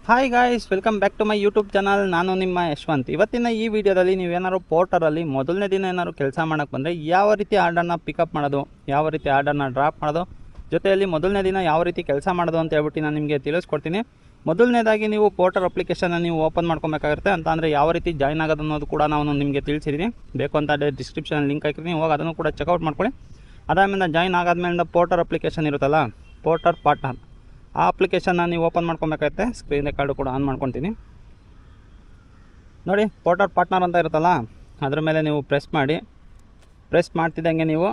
Hi guys, welcome back to my YouTube channel. ನಾನು ನಿಮ್ಮ ಯಶವಂತ್. ಇವತ್ತಿನ ಈ ವಿಡಿಯೋದಲ್ಲಿ ನೀವೇನಾದ್ರು ಪೋರ್ಟರಲ್ಲಿ ಮೊದಲನೇ ದಿನ ಏನಾದ್ರು ಕೆಲಸ ಮಾಡೋಕ್ಕೆ ಬಂದರೆ ಯಾವ ರೀತಿ ಆರ್ಡರ್ನ ಪಿಕಪ್ ಮಾಡೋದು, ಯಾವ ರೀತಿ ಆರ್ಡರ್ನ ಡ್ರಾಪ್ ಮಾಡೋದು, ಜೊತೆಯಲ್ಲಿ ಮೊದಲನೇ ದಿನ ಯಾವ ರೀತಿ ಕೆಲಸ ಮಾಡೋದು ಅಂತ ಹೇಳ್ಬಿಟ್ಟು ನಾನು ನಿಮಗೆ ತಿಳಿಸ್ಕೊಡ್ತೀನಿ. ಮೊದಲನೇದಾಗಿ ನೀವು ಪೋರ್ಟರ್ ಅಪ್ಲಿಕೇಶನ್ನ ನೀವು ಓಪನ್ ಮಾಡ್ಕೊಬೇಕಾಗುತ್ತೆ. ಅಂತ ಅಂದರೆ ಯಾವ ರೀತಿ ಜಾಯ್ನ್ ಆಗೋದು ಅನ್ನೋದು ಕೂಡ ನಾನು ನಿಮಗೆ ತಿಳಿಸಿದ್ದೀನಿ. ಬೇಕು ಅಂತ ಡಿಸ್ಕ್ರಿಪ್ಷನಲ್ಲಿ ಲಿಂಕ್ ಹಾಕಿರ್ತೀನಿ, ಹೋಗಿ ಅದನ್ನು ಕೂಡ ಚೆಕ್ಔಟ್ ಮಾಡ್ಕೊಳ್ಳಿ. ಅದಾದಮೇಲೆ ಜಾಯ್ನ್ ಆಗಾದ್ಮೇಲೆ ಪೋರ್ಟರ್ ಅಪ್ಲಿಕೇಶನ್ ಇರುತ್ತಲ್ಲ, ಪೋರ್ಟರ್ ಪಾರ್ಟ್ನರ್, ಆ ಅಪ್ಲಿಕೇಶನ್ನ ನೀವು ಓಪನ್ ಮಾಡ್ಕೊಬೇಕಾಗುತ್ತೆ. ಸ್ಕ್ರೀನ್ ರೆಕಾರ್ಡು ಕೂಡ ಆನ್ ಮಾಡ್ಕೊತೀನಿ. ನೋಡಿ, ಪೋರ್ಟರ್ ಪಾರ್ಟ್ನರ್ ಅಂತ ಇರುತ್ತಲ್ಲ, ಅದ್ರ ಮೇಲೆ ನೀವು ಪ್ರೆಸ್ ಮಾಡಿ. ಪ್ರೆಸ್ ಮಾಡ್ತಿದ್ದಂಗೆ ನೀವು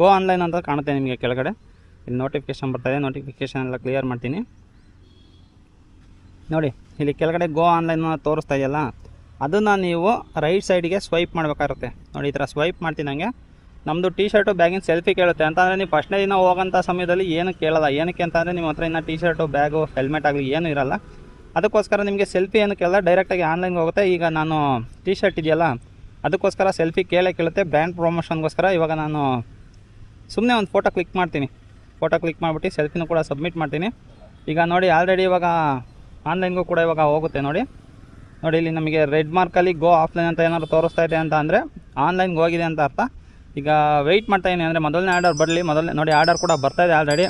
ಗೋ ಆನ್ಲೈನ್ ಅಂತ ಕಾಣುತ್ತೆ ನಿಮಗೆ ಕೆಳಗಡೆ. ಇಲ್ಲಿ ನೋಟಿಫಿಕೇಷನ್ ಬರ್ತಾಯಿದೆ, ನೋಟಿಫಿಕೇಷನ್ ಎಲ್ಲ ಕ್ಲಿಯರ್ ಮಾಡ್ತೀನಿ. ನೋಡಿ, ಇಲ್ಲಿ ಕೆಳಗಡೆ ಗೋ ಆನ್ಲೈನ್ ತೋರಿಸ್ತಾ ಇದೆಯಲ್ಲ, ಅದನ್ನು ನೀವು ರೈಟ್ ಸೈಡಿಗೆ ಸ್ವೈಪ್ ಮಾಡಬೇಕಾಗುತ್ತೆ. ನೋಡಿ, ಈ ಥರ ಸ್ವೈಪ್ ಮಾಡ್ತಿದ್ದಂಗೆ ನಮ್ಮದು ಟಿ ಶರ್ಟು ಬ್ಯಾಗಿನ ಸೆಲ್ಫಿ ಕೇಳುತ್ತೆ. ಅಂತಂದರೆ ನೀವು ಫಸ್ಟ್ನೇ ದಿನ ಹೋಗೋಂಥ ಸಮಯದಲ್ಲಿ ಏನು ಕೇಳಲ್ಲ. ಏನಕ್ಕೆ ಅಂತಂದರೆ ನಿಮ್ಮ ಹತ್ರ ಇನ್ನೂ ಟಿ ಶರ್ಟು, ಬ್ಯಾಗು, ಹೆಲ್ಮೆಟ್ ಆಗಲಿ ಏನೂ ಇರೋಲ್ಲ. ಅದಕ್ಕೋಸ್ಕರ ನಿಮಗೆ ಸೆಲ್ಫಿ ಏನು ಕೇಳಲ್ಲ, ಡೈರೆಕ್ಟಾಗಿ ಆನ್ಲೈನ್ಗೆ ಹೋಗುತ್ತೆ. ಈಗ ನಾನು ಟಿ ಶರ್ಟ್ ಇದೆಯಲ್ಲ, ಅದಕ್ಕೋಸ್ಕರ ಸೆಲ್ಫಿ ಕೇಳುತ್ತೆ. ಬ್ರ್ಯಾಂಡ್ ಪ್ರಮೋಷನ್ಗೋಸ್ಕರ ಇವಾಗ ನಾನು ಸುಮ್ಮನೆ ಒಂದು ಫೋಟೋ ಕ್ಲಿಕ್ ಮಾಡ್ತೀನಿ. ಫೋಟೋ ಕ್ಲಿಕ್ ಮಾಡಿಬಿಟ್ಟು ಸೆಲ್ಫಿನೂ ಕೂಡ ಸಬ್ಮಿಟ್ ಮಾಡ್ತೀನಿ. ಈಗ ನೋಡಿ, ಆಲ್ರೆಡಿ ಇವಾಗ ಆನ್ಲೈನ್ಗೂ ಕೂಡ ಇವಾಗ ಹೋಗುತ್ತೆ. ನೋಡಿ, ಇಲ್ಲಿ ನಮಗೆ ರೆಡ್ ಮಾರ್ಕಲ್ಲಿ ಗೋ ಆಫ್ಲೈನ್ ಅಂತ ಏನಾದ್ರು ತೋರಿಸ್ತಾ ಇದೆ ಅಂತ ಅಂದರೆ ಆನ್ಲೈನ್ಗೆ ಹೋಗಿದೆ ಅಂತ ಅರ್ಥ. ಈಗ ವೆಯ್ಟ್ ಮಾಡ್ತಾಯಿದ್ದೀನಿ, ಅಂದರೆ ಮೊದಲನೇ ಆರ್ಡರ್ ಬರಲಿ. ನೋಡಿ, ಆರ್ಡರ್ ಕೂಡ ಬರ್ತಾಯಿದೆ ಆಲ್ರೆಡಿ.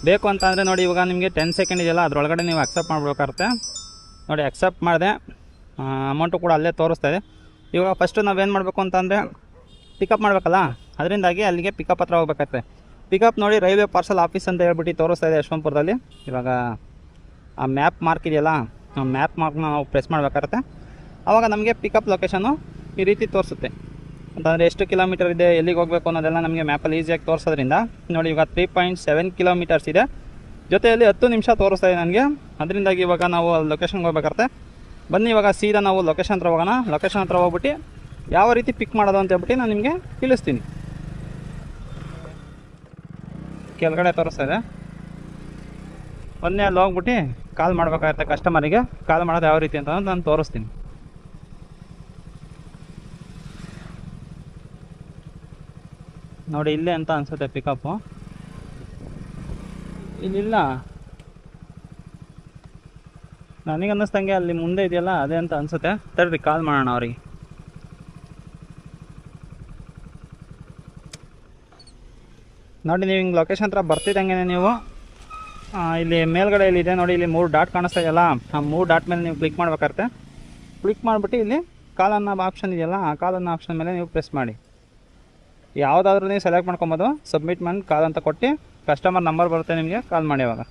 ಬೇಕು ಅಂತ ಅಂದರೆ ನೋಡಿ, ಇವಾಗ ನಿಮಗೆ 10 ಸೆಕೆಂಡ್ ಇದೆಯಲ್ಲ, ಅದರೊಳಗಡೆ ನೀವು ಅಕ್ಸೆಪ್ಟ್ ಮಾಡಬೇಕಾಗುತ್ತೆ. ನೋಡಿ, ಅಕ್ಸೆಪ್ಟ್ ಮಾಡಿದೆ, ಅಮೌಂಟು ಕೂಡ ಅಲ್ಲೇ ತೋರಿಸ್ತಾಯಿದೆ. ಇವಾಗ ಫಸ್ಟು ನಾವೇನು ಮಾಡಬೇಕು ಅಂತಂದರೆ ಪಿಕಪ್ ಮಾಡಬೇಕಲ್ಲ, ಅದರಿಂದಾಗಿ ಅಲ್ಲಿಗೆ ಪಿಕಪ್ ಹತ್ರ ಹೋಗ್ಬೇಕಾಗುತ್ತೆ. ಪಿಕಪ್ ನೋಡಿ, ರೈಲ್ವೆ ಪಾರ್ಸಲ್ ಆಫೀಸ್ ಅಂತ ಹೇಳ್ಬಿಟ್ಟು ತೋರಿಸ್ತಾ ಇದೆ ಯಶವಂತಪುರದಲ್ಲಿ. ಇವಾಗ ಆ ಮ್ಯಾಪ್ ಮಾರ್ಕ್ ಇದೆಯಲ್ಲ, ಆ ಮ್ಯಾಪ್ ಮಾರ್ಕ್ನ ನಾವು ಪ್ರೆಸ್ ಮಾಡಬೇಕಾಗುತ್ತೆ. ಆವಾಗ ನಮಗೆ ಪಿಕಪ್ ಲೊಕೇಶನ್ನು ಈ ರೀತಿ ತೋರಿಸುತ್ತೆ. ಅಂತಂದರೆ ಎಷ್ಟು ಕಿಲೋಮೀಟರ್ ಇದೆ, ಎಲ್ಲಿಗೆ ಹೋಗಬೇಕು ಅನ್ನೋದೆಲ್ಲ ನಮಗೆ ಮ್ಯಾಪಲ್ಲಿ ಈಸಿಯಾಗಿ ತೋರಿಸೋದ್ರಿಂದ ನೋಡಿ, ಇವಾಗ 3.7 ಕಿಲೋಮೀಟರ್ಸ್ ಇದೆ. ಜೊತೆಯಲ್ಲಿ 10 ನಿಮಿಷ ತೋರಿಸ್ತಾ ಇದೆ ನನಗೆ. ಅದರಿಂದಾಗಿ ಇವಾಗ ನಾವು ಲೊಕೇಶನ್ಗೆ ಹೋಗ್ಬೇಕಾಗುತ್ತೆ. ಬನ್ನಿ, ಇವಾಗ ಸೀದಾ ನಾವು ಲೊಕೇಶನ್ ಹತ್ರ ಹೋಗೋಣ. ಲೊಕೇಶನ್ ಹತ್ರ ಹೋಗ್ಬಿಟ್ಟು ಯಾವ ರೀತಿ ಪಿಕ್ ಮಾಡೋದು ಅಂತ ಹೇಳ್ಬಿಟ್ಟು ನಾನು ನಿಮಗೆ ತಿಳಿಸ್ತೀನಿ. ಕೆಳಗಡೆ ತೋರಿಸ್ತಾ ಇದೆ. ಬನ್ನಿ, ಅಲ್ಲಿ ಹೋಗ್ಬಿಟ್ಟು ಕಾಲ್ ಮಾಡಬೇಕಾಗುತ್ತೆ ಕಸ್ಟಮರಿಗೆ. ಕಾಲ್ ಮಾಡೋದು ಯಾವ ರೀತಿ ಅಂತ ನಾನು ತೋರಿಸ್ತೀನಿ. ನೋಡಿ, ಇಲ್ಲೇ ಅಂತ ಅನಿಸುತ್ತೆ ಪಿಕಪ್ಪು. ಇಲ್ಲಿಲ್ಲ, ನನಗೆ ಅನ್ನಿಸ್ದಂಗೆ ಅಲ್ಲಿ ಮುಂದೆ ಇದೆಯಲ್ಲ ಅದೇ ಅಂತ ಅನಿಸುತ್ತೆ. ತರ್ರಿ, ಕಾಲ್ ಮಾಡೋಣ ಅವರಿಗೆ. ನೋಡಿ, ನೀವು ಹಿಂಗೆ ಲೊಕೇಶನ್ ಹತ್ರ ಬರ್ತಿದ್ದಂಗೆ ನೀವು ಇಲ್ಲಿ ಮೇಲ್ಗಡೆ ಇದೆ ನೋಡಿ, ಇಲ್ಲಿ 3 ಡಾಟ್ ಕಾಣಿಸ್ತಾ ಇದೆಯಲ್ಲ, ಆ 3 ಡಾಟ್ ಮೇಲೆ ನೀವು ಕ್ಲಿಕ್ ಮಾಡ್ಬೇಕಾಗುತ್ತೆ. ಕ್ಲಿಕ್ ಮಾಡಿಬಿಟ್ಟು ಇಲ್ಲಿ ಕಾಲ್ ಅನ್ನೋ ಆಪ್ಷನ್ ಇದೆಯಲ್ಲ, ಆ ಕಾಲ್ ಅನ್ನೋ ಆಪ್ಷನ್ ಮೇಲೆ ನೀವು ಪ್ರೆಸ್ ಮಾಡಿ. ಯಾವುದಾದ್ರೂ ನೀವು ಸೆಲೆಕ್ಟ್ ಮಾಡ್ಕೊಬೋದು. ಸಬ್ಮಿಟ್ ಮಾಡಿ ಕಾಲ್ ಅಂತ ಕೊಟ್ಟು ಕಸ್ಟಮರ್ ನಂಬರ್ ಬರುತ್ತೆ ನಿಮಗೆ, ಕಾಲ್ ಮಾಡಿ. ಇವಾಗ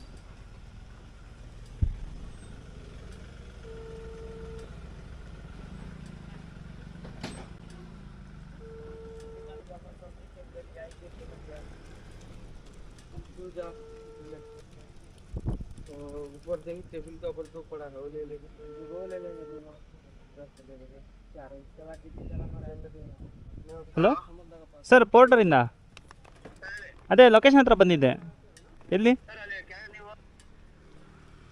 ಹಲೋ ಸರ್, ಪೋರ್ಟರಿಂದ ಅದೇ ಲೊಕೇಶನ್ ಹತ್ರ ಬಂದಿದ್ದೆ. ಎಲ್ಲಿ?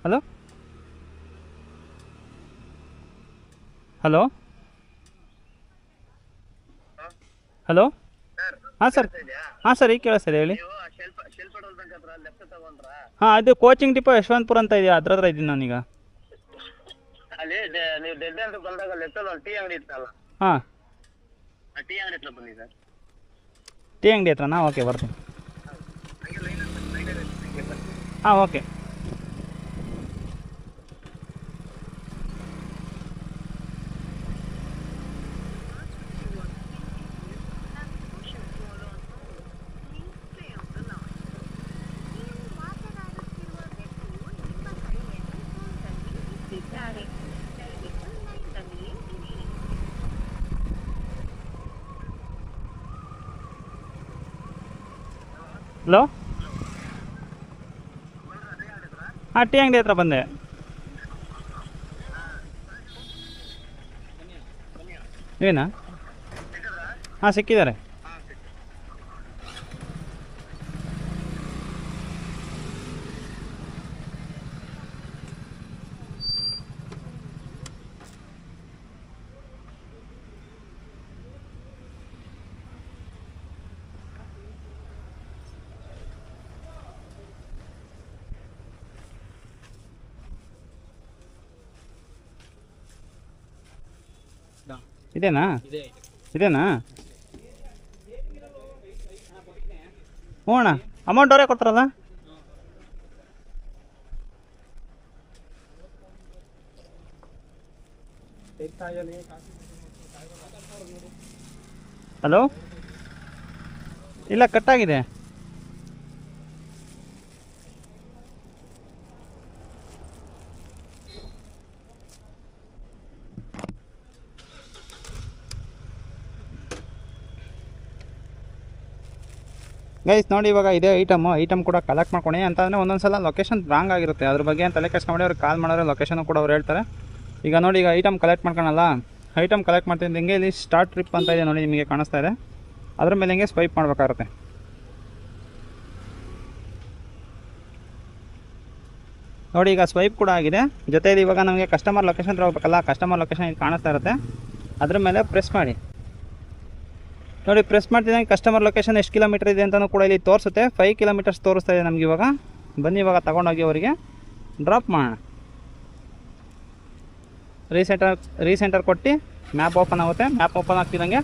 ಹಲೋ ಹಲೋ ಹಲೋ ಹಾಂ ಸರ್, ಈಗ ಕೇಳಿಸ್ತಿದೆ, ಹೇಳಿ. ಹಾಂ, ಅದು ಕೋಚಿಂಗ್ ಡಿಪೋ ಯಶವಂತಪುರ ಅಂತ ಇದೆಯಾ, ಅದ್ರ ಹತ್ರ ಇದ್ದೀನಿ ನಾನೀಗ. ಹಾಂ, ಟೀ ಅಂಗಡಿ ಹತ್ರನಾ? ಓಕೆ, ಬರ್ತೀನಿ. ಹಾಂ, ಓಕೆ. ಹಲೋ, ಹಾಂ, ಟೀ ಅಂಗಡಿ ಹತ್ರ ಬಂದೆ. ನೀವೇನಾ? ಹಾಂ, ಸಿಕ್ಕಿದ್ದಾರೆ. ಇದೇನಾ? ಇದೇನಾ? ಹ್ಞೂ ಅಣ್ಣ, ಅಮೌಂಟ್ ಅವರೇ ಕೊಡ್ತಾರಲ್ಲ? ಹಲೋ, ಇಲ್ಲ ಕಟ್ಟಾಗಿದೆ. ಗೈಸ್ ನೋಡಿ, ಇವಾಗ ಇದೇ ಐಟಮ್ ಕೂಡ ಕಲೆಕ್ಟ್ ಮಾಡ್ಕೊಳಿ ಅಂತಂದರೆ ಒಂದೊಂದು ಸಲ ಲೊಕೇಶನ್ ರಾಂಗ್ ಆಗಿರುತ್ತೆ. ಅದ್ರ ಬಗ್ಗೆ ಅಂತ ತಲೆ ಕೆಡಿಸ್ಕೊಂಬಿಡಿ, ಅವ್ರಿಗೆ ಕಾಲ್ ಮಾಡಿದ್ರೆ ಲೊಕೇಶನ್ ಕೂಡ ಅವ್ರು ಹೇಳ್ತಾರೆ. ಈಗ ನೋಡಿ, ಈಗ ಐಟಮ್ ಕಲೆಕ್ಟ್ ಮಾಡ್ಕೊಳಲ್ಲ, ಐಟಮ್ ಕಲೆಕ್ಟ್ ಮಾಡ್ತಿದ್ದ ಹಿಂಗೆ ಇಲ್ಲಿ ಸ್ಟಾರ್ಟ್ ಟ್ರಿಪ್ ಅಂತ ಇದೆ ನೋಡಿ, ನಿಮಗೆ ಕಾಣಿಸ್ತಾ ಇದೆ. ಅದ್ರ ಮೇಲೆ ಹಿಂಗೆ ಸ್ವೈಪ್ ಮಾಡಬೇಕಾಗುತ್ತೆ. ನೋಡಿ, ಈಗ ಸ್ವೈಪ್ ಕೂಡ ಆಗಿದೆ. ಜೊತೆಲಿ ಇವಾಗ ನಮಗೆ ಕಸ್ಟಮರ್ ಲೊಕೇಶನ್ ಹೋಗ್ಬೇಕಲ್ಲ, ಕಸ್ಟಮರ್ ಲೊಕೇಶನ್ ಇದು ಕಾಣಿಸ್ತಾ ಇರುತ್ತೆ, ಅದ್ರ ಮೇಲೆ ಪ್ರೆಸ್ ಮಾಡಿ. ನೋಡಿ, ಪ್ರೆಸ್ ಮಾಡ್ತಿದ್ದಂಗೆ ಕಸ್ಟಮರ್ ಲೊಕೇಶನ್ ಎಷ್ಟು ಕಿಲೋಮೀಟರ್ ಇದೆ ಅಂತಲೂ ಕೂಡ ಇಲ್ಲಿ ತೋರಿಸುತ್ತೆ. 5 ಕಿಲೋಮೀಟರ್ಸ್ ತೋರಿಸ್ತಾ ಇದೆ ನಮ್ಗೆ. ಇವಾಗ ಬನ್ನಿ, ಇವಾಗ ತೊಗೊಂಡೋಗಿ ಅವರಿಗೆ ಡ್ರಾಪ್ ಮಾಡೋಣ. ರೀಸೆಂಟರ್ ಕೊಟ್ಟು ಮ್ಯಾಪ್ ಓಪನ್ ಆಗುತ್ತೆ. ಮ್ಯಾಪ್ ಓಪನ್ ಆಗ್ತಿದ್ದಂಗೆ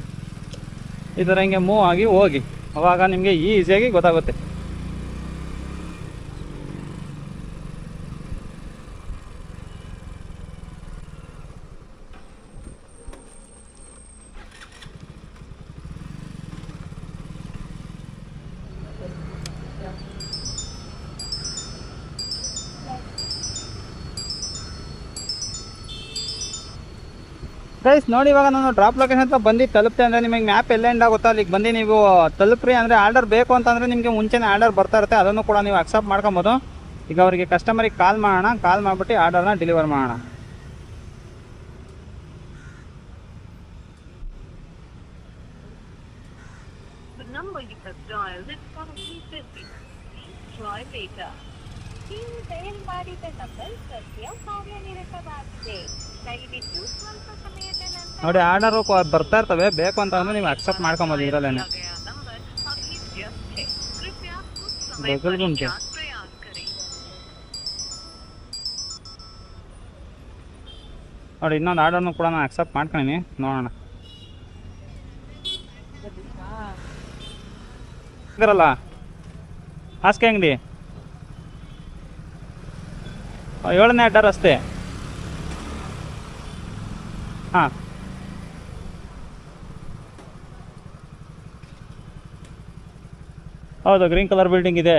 ಈ ಥರ ಹಿಂಗೆ ಮೂವ್ ಆಗಿ ಹೋಗಿ, ಅವಾಗ ನಿಮಗೆ ಈಸಿಯಾಗಿ ಗೊತ್ತಾಗುತ್ತೆ. ಗೈಸ್ ನೋಡಿ, ಇವಾಗ ನಾನು ಡ್ರಾಪ್ ಲೊಕೇಶನ್ ಹತ್ರ ಬಂದು ತಲುಪ್ತೆ ಅಂದರೆ ನಿಮಗೆ ಮ್ಯಾಪ್ ಎಲ್ಲ ಎಂಡ್ ಆಗುತ್ತಾ ಅಲ್ಲಿಗೆ ಬಂದು ನೀವು ತಲುಪ್ರಿ. ಅಂದರೆ ಆರ್ಡರ್ ಬೇಕು ಅಂತಂದರೆ ನಿಮಗೆ ಮುಂಚೆನೇ ಆರ್ಡರ್ ಬರ್ತಾ ಇರುತ್ತೆ, ಅದನ್ನು ಕೂಡ ನೀವು ಅಕ್ಸೆಪ್ಟ್ ಮಾಡ್ಕೊಬೋದು. ಈಗ ಅವರಿಗೆ ಕಸ್ಟಮರಿಗೆ ಕಾಲ್ ಮಾಡೋಣ, ಕಾಲ್ ಮಾಡಿಬಿಟ್ಟು ಆರ್ಡರ್ನ ಡೆಲಿವರ್ ಮಾಡೋಣ. ನೋಡಿ, ಆರ್ಡರು ಬರ್ತಾ ಇರ್ತವೆ, ಬೇಕು ಅಂತಂದರೆ ನೀವು ಅಕ್ಸೆಪ್ಟ್ ಮಾಡ್ಕೊಬೋದು ಇದರಲ್ಲೇನೆ. ನೋಡಿ, ಇನ್ನೊಂದು ಆರ್ಡರ್ನು ಕೂಡ ನಾನು ಅಕ್ಸೆಪ್ಟ್ ಮಾಡ್ಕೊಂಡಿನಿ, ನೋಡೋಣ. ಇದರಲ್ಲ ಹಾಸಿಗೆ ಅಂಗಡಿ 7ನೇ ಅಡ್ಡ ರಸ್ತೆ. ಹಾಂ, ಹೌದು, ಗ್ರೀನ್ ಕಲರ್ ಬಿಲ್ಡಿಂಗ್ ಇದೆ,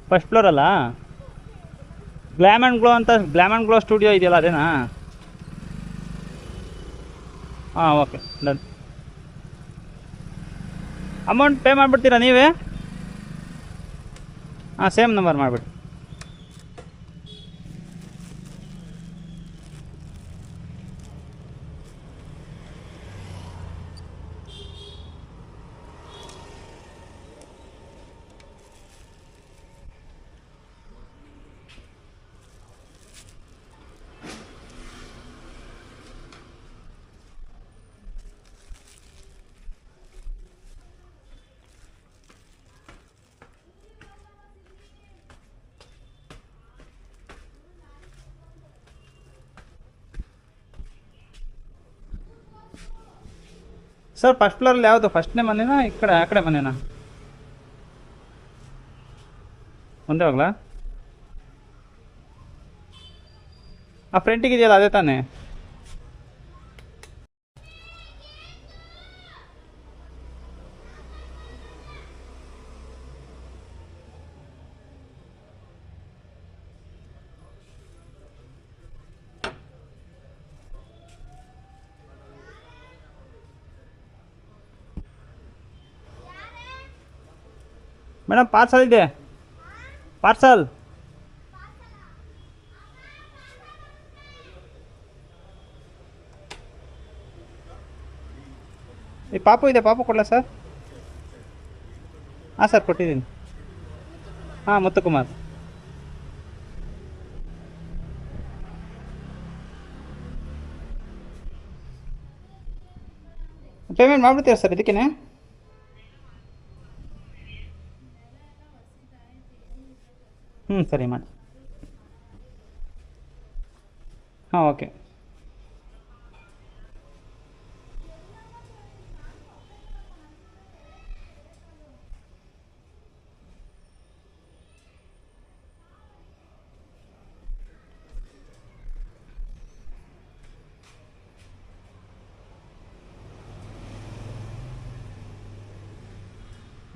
ಫಸ್ಟ್ ಫ್ಲೋರ್ ಅಲ್ಲ. ಗ್ಲಾಮ್ ಆ್ಯಂಡ್ ಗ್ಲೋ ಸ್ಟುಡಿಯೋ ಇದೆಯಲ್ಲ, ಅದೇನಾ? ಹಾಂ, ಓಕೆ, ಡನ್. ಅಮೌಂಟ್ ಪೇ ಮಾಡಿಬಿಡ್ತೀರಾ ನೀವೇ? ಹಾಂ, ಸೇಮ್ ನಂಬರ್ ಮಾಡಿಬಿಡಿ. ಸರ್, ಫಸ್ಟ್ ಫ್ಲೋರಲ್ಲಿ ಯಾವುದು? ಫಸ್ಟ್ನೇ ಮನೆನಾ ಆ ಕಡೆ ಮನೆನಾ? ಮುಂದೆ ಹೋಗ್ಲಾ? ಆ ಫ್ರಂಟಿಗೆ ಇದೆಯಲ್ಲ, ಅದೇ ತಾನೇ? ಮೇಡಮ್, ಪಾರ್ಸಲ್ ಇದೆ, ಪಾರ್ಸಲ್. ಈ ಪಾಪು ಇದೆ, ಪಾಪು ಕೊಡಲಾ ಸರ್? ಹಾಂ ಸರ್, ಕೊಟ್ಟಿದ್ದೀನಿ. ಹಾಂ, ಮುತ್ತುಕುಮಾರ್. Payment ಮಾಡಿಬಿಡ್ತೀರಾ sir ಇದಕ್ಕೇನೆ? ಸರಿ ಮಾಡಿ. ಹಾಂ, ಓಕೆ.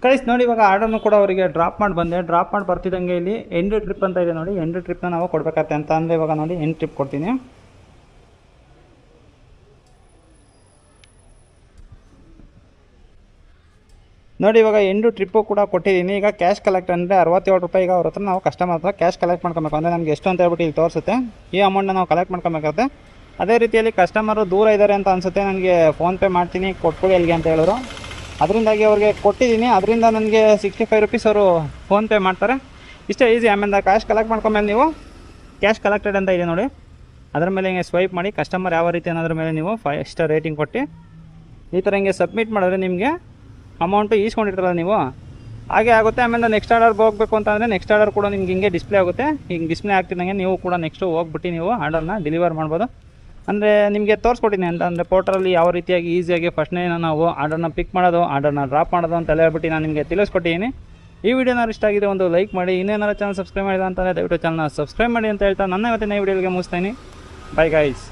ಗೈಸ್ ನೋಡಿ ಇವಾಗ ಆರ್ಡರ್ನು ಕೂಡ ಅವರಿಗೆ ಡ್ರಾಪ್ ಮಾಡಿ ಬಂದೆ. ಡ್ರಾಪ್ ಮಾಡಿ ಬರ್ತಿದ್ದಂಗೆ ಇಲ್ಲಿ ಎಂಡ್ ಟ್ರಿಪ್ ಅಂತ ಇದೆ ನೋಡಿ, ಎಂಡ್ ಟ್ರಿಪ್ನ ನಾವು ಕೊಡಬೇಕಾಗತ್ತೆ ಅಂತ ಅಂದರೆ ಇವಾಗ ನೋಡಿ ಎಂಡ್ ಟ್ರಿಪ್ ಕೊಡ್ತೀನಿ. ನೋಡಿ ಇವಾಗ ಎಂಡು ಟ್ರಿಪ್ಪು ಕೂಡ ಕೊಟ್ಟಿದ್ದೀನಿ. ಈಗ ಕ್ಯಾಶ್ ಕಲೆಕ್ಟ್ ಅಂದರೆ 67 ರೂಪಾಯಿ. ಈಗ ಅವ್ರ ಹತ್ರ ನಾವು ಕಸ್ಟಮರ್ ಹತ್ರ ಕ್ಯಾಶ್ ಕಲೆಕ್ಟ್ ಮಾಡ್ಕೊಬೇಕು. ಅಂದರೆ ನಮಗೆ ಎಷ್ಟು ಅಂತ ಹೇಳ್ಬಿಟ್ಟು ಇಲ್ಲಿ ತೋರಿಸುತ್ತೆ. ಈ ಅಮೌಂಟ್ನ ನಾವು ಕಲೆಕ್ಟ್ ಮಾಡ್ಕೊಬೇಕಾಗುತ್ತೆ. ಅದೇ ರೀತಿಯಲ್ಲಿ ಕಸ್ಟಮರು ದೂರ ಇದ್ದಾರೆ ಅಂತ ಅನಿಸುತ್ತೆ, ನನಗೆ ಫೋನ್ಪೇ ಮಾಡ್ತೀನಿ ಕೊಟ್ಬಿಡಿ ಅಲ್ಲಿಗೆ ಅಂತ ಹೇಳಿದ್ರು. ಅದರಿಂದಾಗಿ ಅವ್ರಿಗೆ ಕೊಟ್ಟಿದ್ದೀನಿ. ಅದರಿಂದ ನನಗೆ 65 ರುಪೀಸ್ ಅವರು ಫೋನ್ಪೇ ಮಾಡ್ತಾರೆ. ಇಷ್ಟೇ ಈಸಿ. ಆಮೇಲೆ ಕ್ಯಾಶ್ ಕಲೆಕ್ಟ್ ಮಾಡ್ಕೊಂಡ್ಮೇಲೆ ನೀವು ಕ್ಯಾಶ್ ಕಲೆಕ್ಟೆಡ್ ಅಂತ ಇದೆ ನೋಡಿ, ಅದರ ಮೇಲೆ ಹಿಂಗೆ ಸ್ವೈಪ್ ಮಾಡಿ ಕಸ್ಟಮರ್ ಯಾವ ರೀತಿ ಅನ್ನೋದ್ರ ಮೇಲೆ ನೀವು 5 ಸ್ಟಾರ್ ರೇಟಿಂಗ್ ಕೊಟ್ಟು ಈ ಥರ ಹಿಂಗೆ ಸಬ್ಮಿಟ್ ಮಾಡಿದ್ರೆ ನಿಮಗೆ ಅಮೌಂಟು ಈಸ್ಕೊಂಡಿರ್ತಾರಲ್ಲ ನೀವು ಹಾಗೆ ಆಗುತ್ತೆ. ಆಮೇಲೆ ನೆಕ್ಸ್ಟ್ ಆರ್ಡರ್ ಹೋಗಬೇಕು ಅಂತಂದರೆ ನೆಕ್ಸ್ಟ್ ಆರ್ಡರ್ ಕೂಡ ನಿಮ್ಗೆ ಹಿಂಗೆ ಡಿಸ್ಪ್ಲೇ ಆಗುತ್ತೆ. ಹಿಂಗೆ ಡಿಸ್ಪ್ಲೇ ಆಗ್ತಿದ್ದಂಗೆ ನೀವು ಕೂಡ ನೆಕ್ಸ್ಟು ಹೋಗ್ಬಿಟ್ಟು ನೀವು ಆರ್ಡರ್ನ ಡೆಲಿವರ್ ಮಾಡ್ಬೋದು. ಅಂದರೆ ನಿಮಗೆ ತೋರಿಸ್ಕೊಟ್ಟಿನಿ ಅಂತ ಅಂದರೆ ಪೋರ್ಟರಲ್ಲಿ ಯಾವ ರೀತಿಯಾಗಿ ಈಸಿಯಾಗಿ ಫಸ್ಟ್ನೇ ನಾವು ಆರ್ಡರ್ನ ಪಿಕ್ ಮಾಡೋದು, ಆರ್ಡರ್ನ ಡ್ರಾಪ್ ಮಾಡೋದು ಅಂತ ಹೇಳ್ಬಿಟ್ಟು ನಾನು ನಿಮಗೆ ತಿಳಿಸ್ಕೊಟ್ಟಿದ್ದೀನಿ. ಈ ವಿಡಿಯೋನ ಇಷ್ಟ ಆಗಿದೆ ಒಂದು ಲೈಕ್ ಮಾಡಿ. ಇನ್ನೇನಾರು ಚಾನಲ್ ಸಬ್ಸ್ಕ್ರೈಬ್ ಮಾಡಿಲ್ಲ ಅಂತಂದರೆ ದಯವಿಟ್ಟು ಚಾನಲ್ನ ಸಬ್ಸ್ಕ್ರೈಬ್ ಮಾಡಿ ಅಂತ ಹೇಳ್ತಾ ನನ್ನ ಇವತ್ತಿನ ವಿಡಿಯೋಗೆ ಮುಗಿಸ್ತೀನಿ. Bye guys.